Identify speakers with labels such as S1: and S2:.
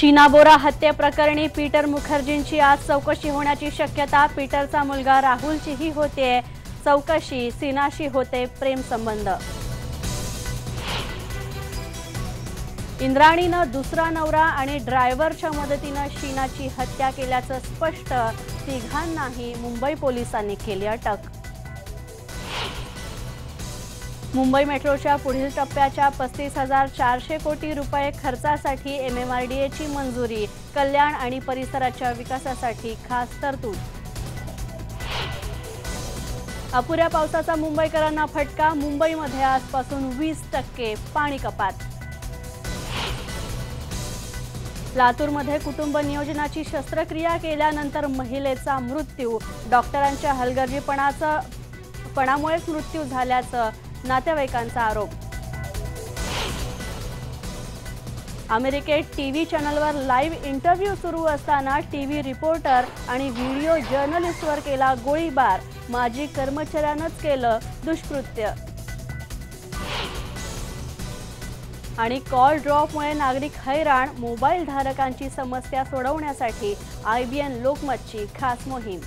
S1: शीना बोरा हत्येप्रकरणी पीटर मुखर्जींची आज चौकशी होण्याची शक्यता। पीटरचा मुलगा राहुलचीही होते चौकशी। सीनाशी होते प्रेम संबंध। इंद्राणीनं दुसरा नवरा आणि ड्रायव्हरच्या मदतीनं शीनाची हत्या केल्याचं स्पष्ट। तिघांनाही मुंबई पोलिसांनी केली अटक। मुंबई मेट्रोच्या पुढील टप्प्याच्या 35,400 कोटी रुपये खर्चासाठी MMRDAची मंजुरी। कल्याण आणि परिसराच्या विकासासाठी खास तरतूद। अपुऱ्या पावसाचा मुंबईकरांना फटका। मुंबईमध्ये आजपासून 20% पाणी कपात। लातूरमध्ये कुटुंब नियोजनाची शस्त्रक्रिया केल्यानंतर महिलेचा मृत्यू। डॉक्टरांच्या हलगर्जीपणामुळेच मृत्यू झाल्याचं नातेवाईकांचा आरोप। अमेरिकेत टीव्ही चॅनलवर लाईव्ह इंटरव्ह्यू सुरू असताना टीव्ही रिपोर्टर आणि व्हिडिओ जर्नलिस्टवर केला गोळीबार। माजी कर्मचाऱ्यानंच केलं दुष्कृत्य। आणि कॉल ड्रॉपमुळे नागरिक हैराण। मोबाईल धारकांची समस्या सोडवण्यासाठी IBN लोकमतची खास मोहीम।